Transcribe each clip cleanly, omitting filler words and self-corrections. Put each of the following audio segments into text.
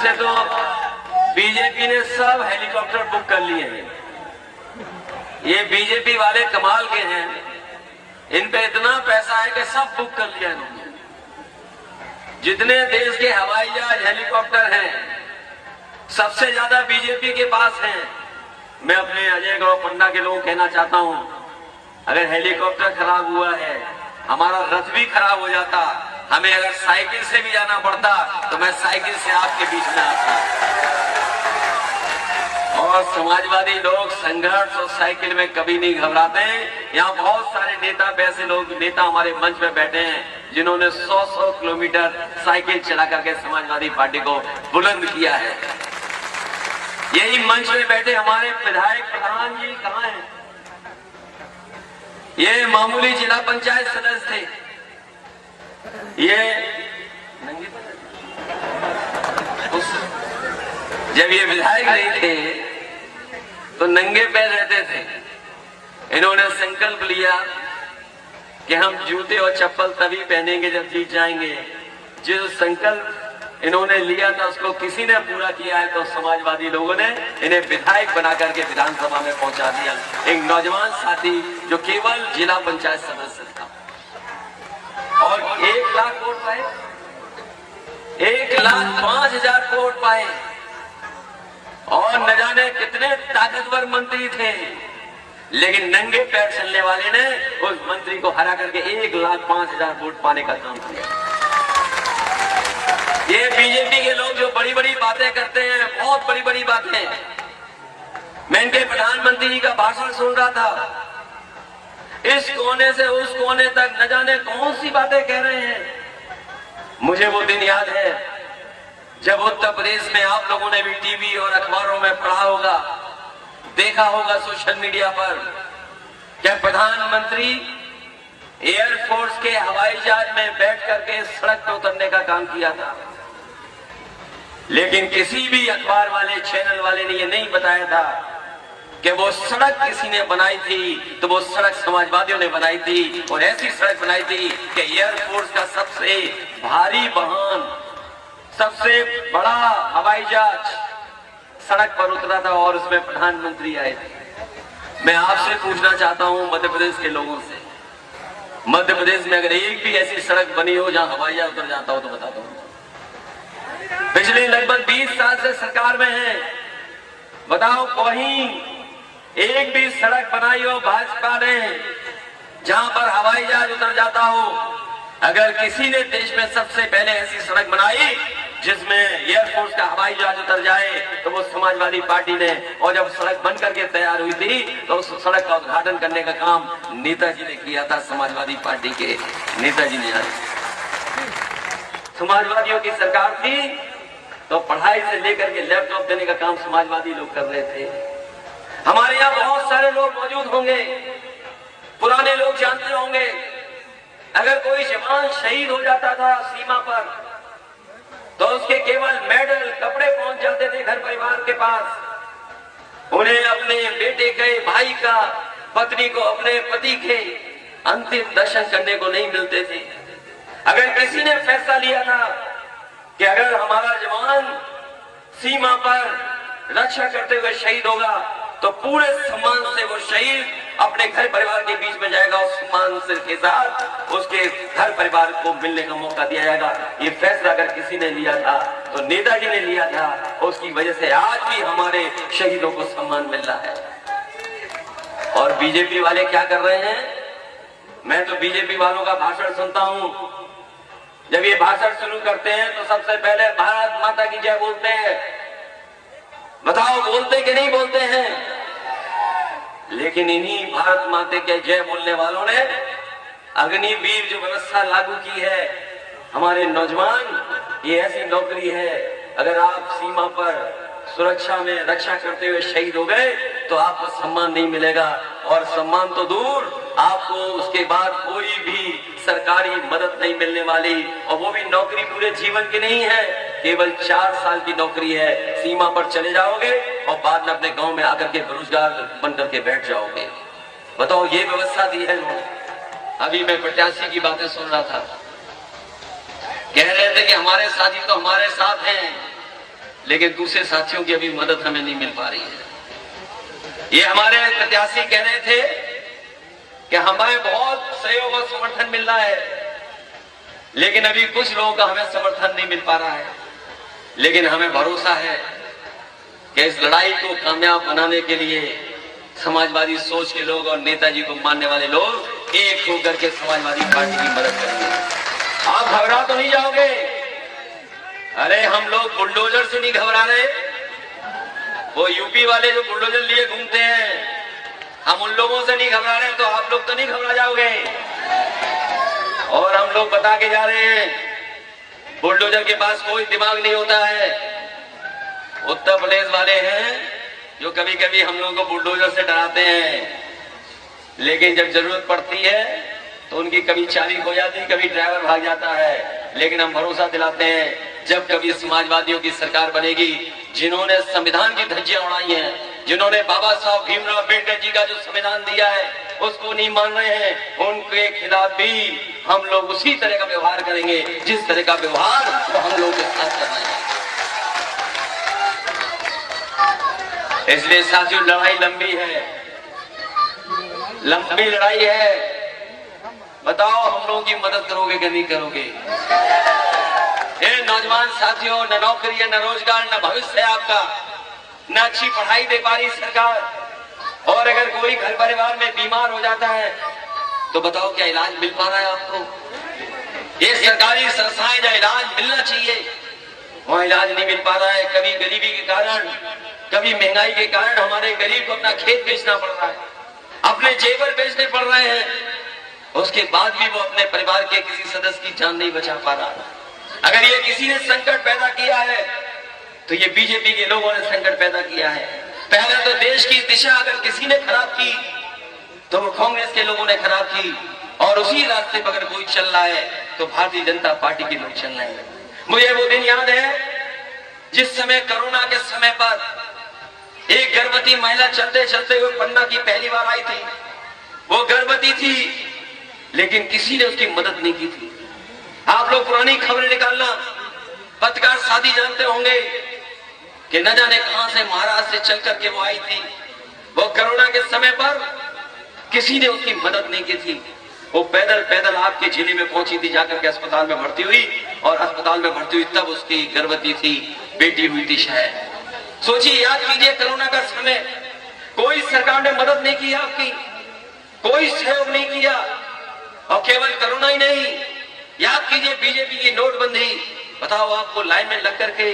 वैसे तो बीजेपी ने सब हेलीकॉप्टर बुक कर लिए हैं। ये बीजेपी वाले कमाल के हैं, इन पे इतना पैसा है कि सब बुक कर लिया इन्होंने। जितने देश के हवाई जहाज हेलीकॉप्टर हैं सबसे ज्यादा बीजेपी के पास हैं। मैं अपने अजय गौड़ पन्ना के लोगों को कहना चाहता हूं, अगर हेलीकॉप्टर खराब हुआ है, हमारा रथ भी खराब हो जाता, हमें अगर साइकिल से भी जाना पड़ता तो मैं साइकिल से आपके बीच में आता। और समाजवादी लोग संघर्ष और साइकिल में कभी नहीं घबराते। यहाँ बहुत सारे नेता, वैसे लोग नेता हमारे मंच में बैठे हैं जिन्होंने 100-100 किलोमीटर साइकिल चला करके समाजवादी पार्टी को बुलंद किया है। यही मंच में बैठे हमारे विधायक प्रधान जी कहाँ हैं? ये मामूली जिला पंचायत सदस्य थे। ये जब ये विधायक नहीं थे तो नंगे पैर रहते थे। इन्होंने संकल्प लिया कि हम जूते और चप्पल तभी पहनेंगे जब जीत जाएंगे। जो संकल्प इन्होंने लिया था उसको किसी ने पूरा किया है, तो समाजवादी लोगों ने इन्हें विधायक बना करके विधानसभा में पहुंचा दिया। एक नौजवान साथी जो केवल जिला पंचायत सदस्य था और 1 लाख वोट पाए, 1,05,000 वोट पाए। और न जाने कितने ताकतवर मंत्री थे, लेकिन नंगे पैर चलने वाले ने उस मंत्री को हरा करके 1,05,000 वोट पाने का काम किया। ये बीजेपी के लोग जो बड़ी बड़ी बातें करते हैं, बहुत बड़ी बड़ी बातें। मैं इनके प्रधानमंत्री जी का भाषण सुन रहा था, इस कोने से उस कोने तक न जाने कौन सी बातें कह रहे हैं। मुझे वो दिन याद है जब उत्तर प्रदेश में आप लोगों ने भी टीवी और अखबारों में पढ़ा होगा, देखा होगा सोशल मीडिया पर, क्या प्रधानमंत्री एयरफोर्स के हवाई जहाज में बैठ करके सड़क पर उतरने का काम किया था। लेकिन किसी भी अखबार वाले, चैनल वाले ने यह नहीं बताया था कि वो सड़क किसी ने बनाई थी, तो वो सड़क समाजवादियों ने बनाई थी। और ऐसी सड़क बनाई थी कि एयरफोर्स का सबसे भारी वाहन, सबसे बड़ा हवाई जहाज सड़क पर उतरा था और उसमें प्रधानमंत्री आए थे। मैं आपसे पूछना चाहता हूं मध्य प्रदेश के लोगों से, मध्य प्रदेश में अगर एक भी ऐसी सड़क बनी हो जहां हवाई जहाज उतर जाता हो तो बता दो। पिछले लगभग 20 साल से सरकार में है, बताओ कहीं एक भी सड़क बनाई हो भाजपा ने जहां पर हवाई जहाज उतर जाता हो? अगर किसी ने देश में सबसे पहले ऐसी सड़क बनाई जिसमें एयरफोर्स का हवाई जहाज उतर जाए तो वो समाजवादी पार्टी ने। और जब सड़क बन करके तैयार हुई थी तो उस सड़क का उद्घाटन करने का काम नेताजी ने किया था, समाजवादी पार्टी के नेताजी ने। समाजवादियों की सरकार थी तो पढ़ाई से लेकर के लैपटॉप देने का काम समाजवादी लोग कर रहे थे। हमारे यहाँ बहुत सारे लोग मौजूद होंगे, पुराने लोग जानते होंगे, अगर कोई जवान शहीद हो जाता था सीमा पर तो उसके केवल मेडल, कपड़े पहुंच जाते थे घर परिवार के पास। उन्हें अपने बेटे के, भाई का, पत्नी को, अपने पति के अंतिम दर्शन करने को नहीं मिलते थे। अगर किसी ने फैसला लिया था कि अगर हमारा जवान सीमा पर रक्षा करते हुए शहीद होगा तो पूरे सम्मान से वो शहीद अपने घर परिवार के बीच में जाएगा और सम्मान से के साथ उसके घर परिवार को मिलने का मौका दिया जाएगा। ये फैसला अगर किसी ने लिया था तो नेताजी ने लिया था। उसकी वजह से आज भी हमारे शहीदों को सम्मान मिल रहा है। और बीजेपी वाले क्या कर रहे हैं? मैं तो बीजेपी वालों का भाषण सुनता हूं, जब ये भाषण शुरू करते हैं तो सबसे पहले भारत माता की जय बोलते हैं। बताओ बोलते कि नहीं बोलते हैं? लेकिन इन्हीं भारत माता के जय बोलने वालों ने अग्निवीर जो व्यवस्था लागू की है, हमारे नौजवान, ये ऐसी नौकरी है, अगर आप सीमा पर सुरक्षा में रक्षा करते हुए शहीद हो गए तो आपको सम्मान नहीं मिलेगा। और सम्मान तो दूर, आपको उसके बाद कोई भी सरकारी मदद नहीं मिलने वाली। और वो भी नौकरी पूरे जीवन की नहीं है, केवल 4 साल की नौकरी है। सीमा पर चले जाओगे और बाद में अपने गांव में आकर के बेरोजगार बन करके बैठ जाओगे। बताओ, ये व्यवस्था दी है लोगों। अभी मैं प्रत्याशी की बातें सुन रहा था, कह रहे थे कि हमारे साथी तो हमारे साथ हैं, लेकिन दूसरे साथियों की अभी मदद हमें नहीं मिल पा रही है। ये हमारे प्रत्याशी कह रहे थे कि हमें बहुत सहयोग और समर्थन मिल रहा है, लेकिन अभी कुछ लोगों का हमें समर्थन नहीं मिल पा रहा है। लेकिन हमें भरोसा है कि इस लड़ाई को कामयाब बनाने के लिए समाजवादी सोच के लोग और नेताजी को मानने वाले लोग एक होकर के समाजवादी पार्टी की मदद करेंगे। आप घबरा तो नहीं जाओगे? अरे हम लोग बुलडोजर से नहीं घबरा रहे। वो यूपी वाले जो बुलडोजर लिए घूमते हैं, हम उन लोगों से नहीं घबरा रहे। तो आप लोग तो नहीं घबरा जाओगे? और हम लोग बता के जा रहे हैं, बुलडोजर के पास कोई दिमाग नहीं होता है। उत्तर प्रदेश वाले हैं जो कभी कभी हम लोगों को बुलडोजर से डराते हैं, लेकिन जब जरूरत पड़ती है तो उनकी कभी चाबी खो जाती है, कभी ड्राइवर भाग जाता है। लेकिन हम भरोसा दिलाते हैं, जब कभी समाजवादियों की सरकार बनेगी, जिन्होंने संविधान की धज्जियां उड़ाई हैं, जिन्होंने बाबा साहब भीमराव अम्बेडकर जी का जो संविधान दिया है उसको नहीं मान रहे हैं, उनके खिलाफ भी हम लोग उसी तरह का व्यवहार करेंगे जिस तरह का व्यवहार वो हम लोगों के साथ कर रहे हैं। इसलिए साथियों, लड़ाई लंबी है, लंबी लड़ाई है। बताओ हम लोगों की मदद करोगे कि नहीं करोगे? ये नौजवान साथियों, न नौकरी है, न रोजगार, न भविष्य है आपका, न अच्छी पढ़ाई दे पा रही सरकार। और अगर कोई घर परिवार में बीमार हो जाता है तो बताओ क्या इलाज मिल पा रहा है आपको? ये सरकारी संस्थाएं जहाँ इलाज मिलना चाहिए वहाँ इलाज नहीं मिल पा रहा है। कभी गरीबी के कारण, कभी महंगाई के कारण हमारे गरीब को अपना खेत बेचना पड़ रहा है, अपने जेवर बेचने पड़ रहे हैं। उसके बाद भी वो अपने परिवार के किसी सदस्य की जान नहीं बचा पा रहा। अगर ये किसी ने संकट पैदा किया है तो ये बीजेपी के लोगों ने संकट पैदा किया है। पहले तो देश की दिशा अगर किसी ने खराब की तो वो कांग्रेस के लोगों ने खराब की, और उसी रास्ते पर अगर कोई चल रहा है तो भारतीय जनता पार्टी के लोग चल रहे हैं। मुझे वो दिन याद है जिस समय कोरोना के समय पर एक गर्भवती महिला चलते चलते हुए पन्ना की पहली बार आई थी। वो गर्भवती थी लेकिन किसी ने उसकी मदद नहीं की थी। आप लोग पुरानी खबरें निकालना, पत्रकार शादी जानते होंगे कि न जाने कहां से महाराष्ट्र से चल करके वो आई थी। वो कोरोना के समय पर किसी ने उसकी मदद नहीं की थी। वो पैदल पैदल आपके जिले में पहुंची थी, जाकर के अस्पताल में भर्ती हुई, और अस्पताल में भर्ती हुई तब उसकी गर्भवती थी, बेटी हुई थी शायद। सोचिए, याद कीजिए कोरोना का समय, कोई सरकार ने मदद नहीं की आपकी, कोई सहयोग नहीं किया। और केवल कोरोना ही नहीं, याद कीजिए बीजेपी की नोटबंदी। बताओ, आपको लाइन में लग करके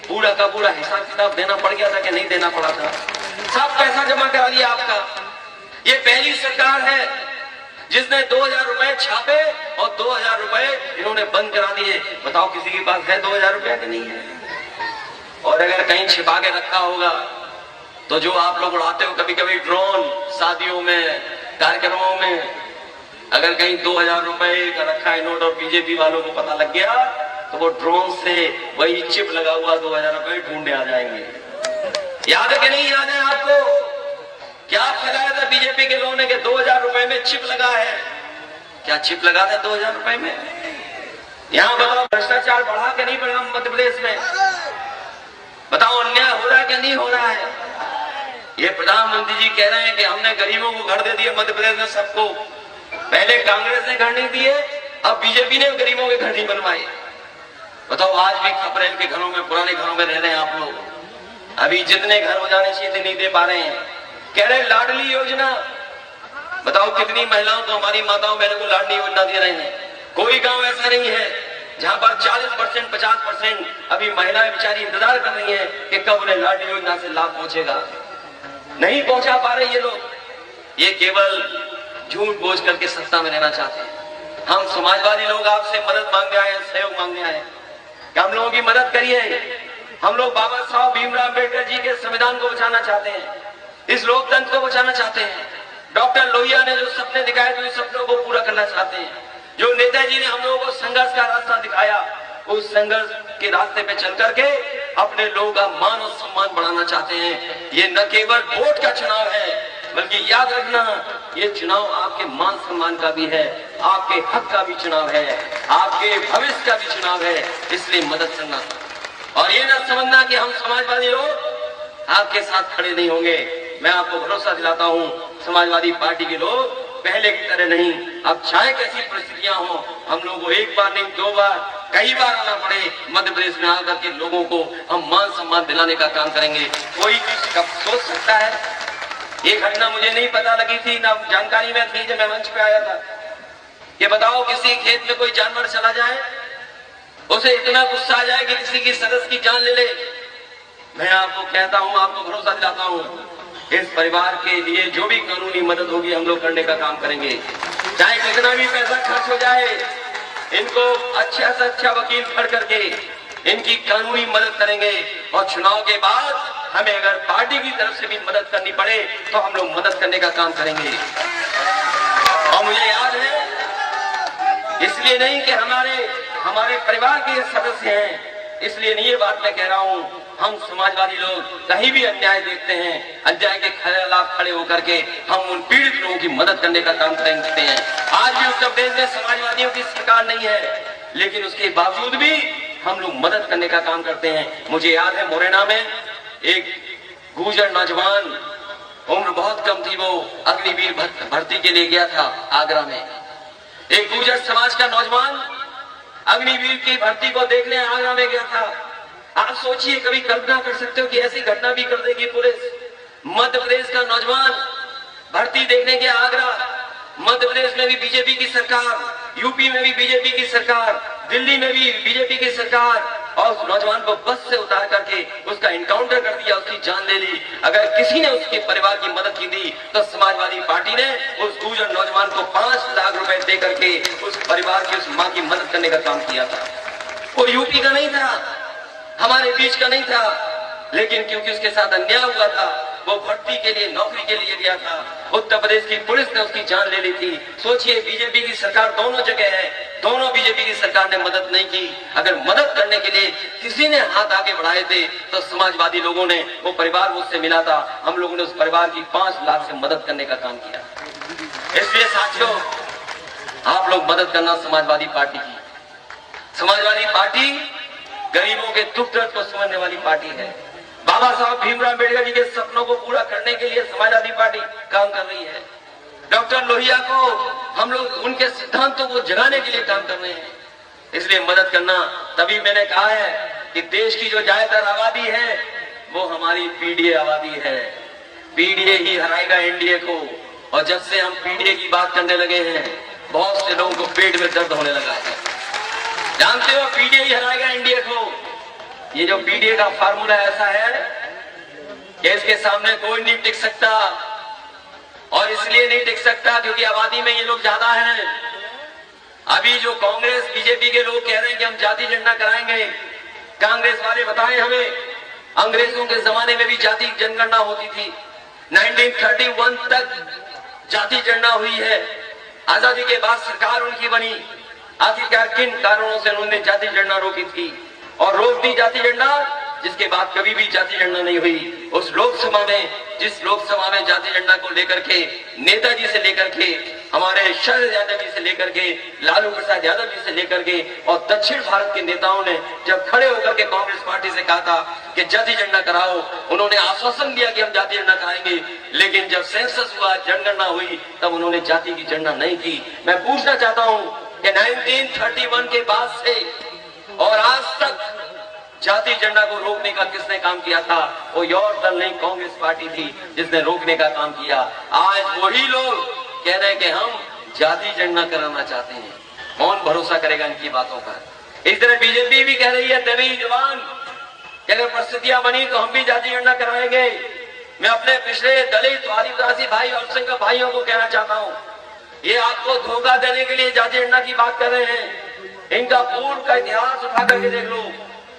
पूरा का पूरा हिसाब किताब देना पड़ गया था कि नहीं देना पड़ा था? सब पैसा जमा करा दिया आपका। ये पहली सरकार है जिसने 2000 रुपए छापे और 2000 रुपए इन्होंने बंद करा दिए। बताओ किसी के पास है 2000 रुपया कि नहीं है? और अगर कहीं छिपा के रखा होगा तो जो आप लोग उड़ाते हो कभी कभी ड्रोन, शादियों में, कार्यक्रमों में, अगर कहीं 2000 रुपए का रखा है नोट और बीजेपी वालों को पता लग गया तो वो ड्रोन से वही चिप लगा हुआ 2000 रुपए ढूंढने आ जाएंगे। याद है कि नहीं याद है आपको? क्या फैलाया था बीजेपी के लोगों ने कि 2000 रुपए में चिप लगा है? क्या चिप लगा था 2000 रुपए में? यहाँ बताओ, भ्रष्टाचार बढ़ा के नहीं बढ़ा मध्य प्रदेश में? बताओ, अन्याय हो रहा है कि नहीं हो रहा है? ये प्रधानमंत्री जी कह रहे हैं कि हमने गरीबों को घर दे दिए मध्य प्रदेश में सबको। पहले कांग्रेस ने घर नहीं दिए, अब बीजेपी ने गरीबों के घर नहीं बनवाए। बताओ, आज भी खपरेल के घरों में, पुराने घरों में रह रहे हैं आप लोग। अभी जितने घर हो जाने चाहिए नहीं दे पा रहे हैं। कह रहे लाडली योजना, बताओ कितनी महिलाओं को, हमारी माताओं बहनों को लाडली योजना दे रहे हैं। कोई गांव ऐसा नहीं है जहां पर 40%, 50% अभी महिलाएं बेचारी इंतजार कर रही हैं कि कब उन्हें लाडली योजना से लाभ पहुंचेगा। नहीं पहुंचा पा रहे ये लोग। ये केवल झूठ बोझ करके सत्ता में रहना चाहते हैं। हम समाजवादी लोग आपसे मदद मांगने आए, सहयोग मांगने आए कि हम लोगों की मदद करिए। हम लोग बाबा साहब भीमराव अम्बेडकर जी के संविधान को बचाना चाहते हैं, इस लोकतंत्र को बचाना चाहते हैं। डॉक्टर लोहिया ने जो सपने दिखाए थे, उन सपनों को पूरा करना चाहते हैं। जो नेताजी ने हम लोगों को संघर्ष का रास्ता दिखाया, उस संघर्ष के रास्ते पे चल करके अपने लोगों का मान और सम्मान बढ़ाना चाहते हैं। ये न केवल वोट का चुनाव है, बल्कि याद रखना, ये चुनाव आपके मान सम्मान का भी है, आपके हक का भी चुनाव है, आपके भविष्य का भी चुनाव है। इसलिए मदद करना। और ये ना समझना कि हम समाजवादी लोग आपके साथ खड़े नहीं होंगे। मैं आपको भरोसा दिलाता हूं, समाजवादी पार्टी के लोग पहले की तरह नहीं। अब चाहे कैसी परिस्थितियां हो, हम लोगों को एक बार नहीं, 2 बार, कई बार आना पड़े, मध्य प्रदेश में आकर के लोगों को हम मान सम्मान दिलाने का काम करेंगे। कोई कब सोच सकता है? ये घटना मुझे नहीं पता लगी थी, ना जानकारी में थी जब मैं मंच पे आया था। ये बताओ, किसी खेत में कोई जानवर चला जाए, उसे इतना गुस्सा आ जाए कि किसी की सदस्य की जान ले ले। मैं आपको कहता हूं, आपको भरोसा दिलाता हूं, इस परिवार के लिए जो भी कानूनी मदद होगी हम लोग करने का काम करेंगे। चाहे कितना भी पैसा खर्च हो जाए, इनको अच्छा से अच्छा वकील खड़ करके इनकी कानूनी मदद करेंगे। और चुनाव के बाद हमें अगर पार्टी की तरफ से भी मदद करनी पड़े तो हम लोग मदद करने का काम करेंगे। और मुझे याद है, इसलिए नहीं कि हमारे परिवार के सदस्य हैं, इसलिए नहीं ये बात मैं कह रहा हूं। हम समाजवादी लोग कहीं भी अन्याय देखते हैं, अन्याय के खिलाफ खड़े होकर के हम उन पीड़ित लोगों की मदद करने का काम करते हैं। आज भी उत्तर प्रदेश में समाजवादियों की सरकार नहीं है, लेकिन उसके बावजूद भी हम लोग मदद करने का काम करते हैं। मुझे याद है, मुरैना में एक गुर्जर नौजवान, उम्र बहुत कम थी, वो अग्निवीर भर्ती के लिए गया था आगरा में। एक गुर्जर समाज का नौजवान अग्निवीर की भर्ती को देखने आगरा में गया था। आप सोचिए, कभी कल्पना कर सकते हो कि ऐसी घटना भी कर देगी पुलिस? मध्य प्रदेश का नौजवान भर्ती देखने गया आगरा। मध्य प्रदेश में भी बीजेपी की सरकार, यूपी में भी बीजेपी की सरकार, दिल्ली में भी बीजेपी की सरकार, और उस नौजवान को बस से उतार करके उसका एनकाउंटर कर दिया, उसकी जान ले ली। अगर किसी ने उसके परिवार की मदद की थी तो समाजवादी पार्टी ने उस गुर्जर नौजवान को 5 लाख रुपए दे करके उस परिवार की, उस मां की मदद करने का काम किया था। वो यूपी का नहीं था, हमारे बीच का नहीं था, लेकिन क्योंकि उसके साथ अन्याय हुआ था, वो भर्ती के लिए, नौकरी के लिए गया था, उत्तर प्रदेश की पुलिस ने उसकी जान ले ली थी। सोचिए, बीजेपी की सरकार दोनों जगह है, दोनों बीजेपी की सरकार ने मदद नहीं की। अगर मदद करने के लिए किसी ने हाथ आगे बढ़ाए थे तो समाजवादी लोगों ने, वो परिवार मुझसे मिला था, हम लोगों ने उस परिवार की 5 लाख से मदद करने का काम किया। इसलिए साथियों, आप लोग मदद करना समाजवादी पार्टी की। समाजवादी पार्टी गरीबों के दुख दर्द को समझने वाली पार्टी है। बाबा साहब भीमराव अम्बेडकर जी के सपनों को पूरा करने के लिए समाजवादी पार्टी काम कर रही है। डॉक्टर लोहिया को हम लोग उनके सिद्धांतों को जगाने के लिए काम कर रहे हैं। इसलिए मदद करना, तभी मैंने कहा है कि देश की जो ज्यादातर आबादी है वो हमारी पीडीए आबादी है। पीडीए ही हराएगा एनडीए को। और जब से हम पीडीए की बात करने लगे हैं, बहुत से लोगों को पेट में दर्द होने लगा है। जानते हो, पीडीए ही हराएगा एनडीए को। ये जो पीडीए का फार्मूला ऐसा है कि इसके सामने कोई नहीं टिक सकता, और इसलिए नहीं टिक सकता क्योंकि आबादी में ये लोग ज्यादा हैं। अभी जो कांग्रेस बीजेपी के लोग कह रहे हैं कि हम जाति जनगणना कराएंगे, कांग्रेस वाले बताएं हमें, अंग्रेजों के जमाने में भी जाति जनगणना होती थी। 1931 तक जाति जनगणना हुई है। आजादी के बाद सरकार उनकी बनी, आखिरकार किन कारणों से उन्होंने जाति जनगणना रोकी थी और रोक दी जाति जनगणना, जिसके बाद कभी भी जाति जनगणना नहीं हुई। उस लोकसभा में, जिस लोकसभा में जाति जनगणना को लेकर के नेताजी से लेकर के, हमारे शरद यादव जी से लेकर के, लालू प्रसाद यादव जी से लेकर के, और दक्षिण भारत के नेताओं ने जब खड़े होकर के कांग्रेस पार्टी से कहा था कि जाति जनगणना कराओ, उन्होंने आश्वासन दिया कि हम जाति जनगणना कराएंगे, लेकिन जब सेंसस हुआ, जनगणना हुई, तब उन्होंने जाति की जनगणना नहीं की। मैं पूछना चाहता हूँ कि 1931 के बाद से और आज तक जाति जनगणना को रोकने का किसने काम किया था? वो और दल नहीं, कांग्रेस पार्टी थी जिसने रोकने का काम किया। आज वही लोग कह रहे हैं कि हम जाति जनगणना कराना चाहते हैं। कौन भरोसा करेगा इनकी बातों पर? इस तरह बीजेपी भी कह रही है दबी जवान कि अगर परिस्थितियां बनी तो हम भी जाति जनगणना कराएंगे। मैं अपने पिछले दलित, आदिवासी भाई और संघ भाइयों को कहना चाहता हूँ, ये आपको धोखा देने के लिए जाति जनगणना की बात कर रहे हैं। इनका पूर्व का इतिहास उठा करके देख लो,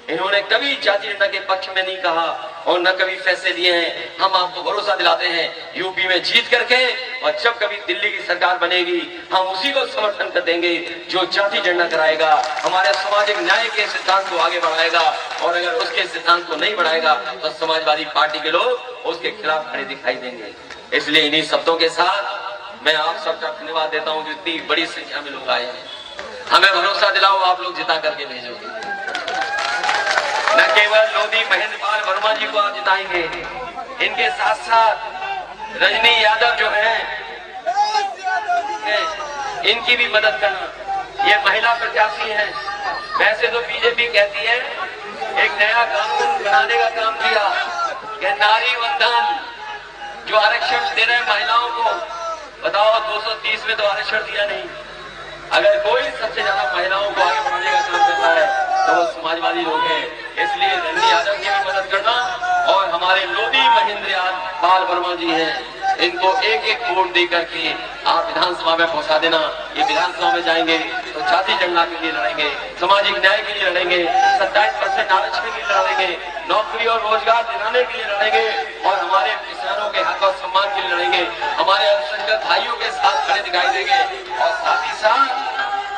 इन्होंने कभी जाति जनगणना के पक्ष में नहीं कहा और न कभी फैसले लिए हैं। हम आपको भरोसा दिलाते हैं, यूपी में जीत करके और जब कभी दिल्ली की सरकार बनेगी, हम उसी को समर्थन कर देंगे जो जाति जनगणना कराएगा, हमारे सामाजिक न्याय के सिद्धांत को आगे बढ़ाएगा। और अगर उसके सिद्धांत को नहीं बढ़ाएगा तो समाजवादी पार्टी के लोग उसके खिलाफ खड़े दिखाई देंगे। इसलिए इन्हीं शब्दों के साथ मैं आप सबका धन्यवाद देता हूँ जो इतनी बड़ी संख्या में लोग आए हैं। हमें भरोसा दिलाओ, आप लोग जिता करके भेजोगे, न केवल लोधी महेंद्र पाल वर्मा जी को आप जिताएंगे। इनके साथ साथ रजनी यादव जो है इनकी भी मदद करना। ये महिला प्रत्याशी है। वैसे तो बीजेपी कहती है एक नया कानून बनाने का काम किया कि नारी वंदन जो आरक्षण दे रहे महिलाओं को, बताओ 230 में तो आरक्षण दिया नहीं। अगर कोई सबसे ज्यादा महिलाओं को आगे बढ़ाने का काम करता है तो वो समाजवादी लोग हैं। इसलिए रजनी यादव की भी मदद करना और हमारे लोधी महेंद्र पाल वर्मा जी हैं, इनको एक एक वोट दे करके आप विधानसभा में पहुंचा देना। ये विधानसभा में जाएंगे तो जाति जनगणना के लिए लड़ेंगे, सामाजिक न्याय के लिए लड़ेंगे, 27% आरक्षण के लिए लड़ेंगे, नौकरी और रोजगार दिलाने के लिए लड़ेंगे और हमारे किसानों के हक और सम्मान के लिए लड़ेंगे। हमारे अल्पसंख्यक भाइयों के साथ खड़े दिखाई देंगे और साथ ही साथ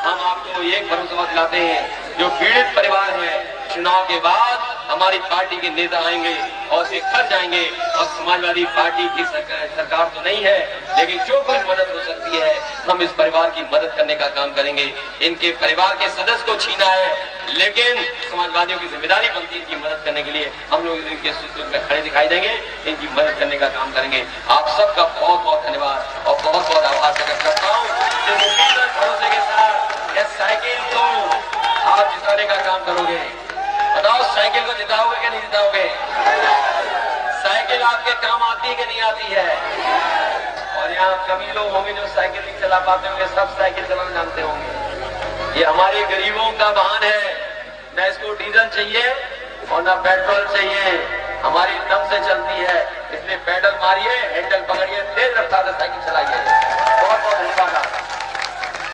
हम आपको एक भरोसा दिलाते हैं, जो पीड़ित परिवार है चुनाव के बाद हमारी पार्टी के नेता आएंगे और वे घर जाएंगे और समाजवादी पार्टी की सरकार तो नहीं है, लेकिन जो कोई मदद हो सकती है हम इस परिवार की मदद करने का काम करेंगे। इनके परिवार के सदस्य को छीना है, लेकिन समाजवादियों की जिम्मेदारी बनती है इनकी मदद करने के लिए। हम लोग इनके सूत्र में खड़े दिखाई देंगे, इनकी मदद करने का काम करेंगे। आप सबका बहुत बहुत धन्यवाद और बहुत बहुत आभार प्रकट करता हूँ। भरोसे के साथ यह साइकिल को आप जिताने का काम करोगे। बताओ साइकिल को जिताओगे कि नहीं जिताओगे? साइकिल आपके काम आती है कि नहीं आती है? और यहाँ कभी लोग होंगे जो साइकिल नहीं चला पाते होंगे, सब साइकिल चलाना जानते होंगे। ये हमारे गरीबों का वाहन है, न इसको डीजल चाहिए और न पेट्रोल चाहिए, हमारी दम से चलती है। इसलिए पैडल मारिए, हैंडल पकड़िए, तेज रफ्तार से साइकिल चलाइए। बहुत बहुत धन्यवाद।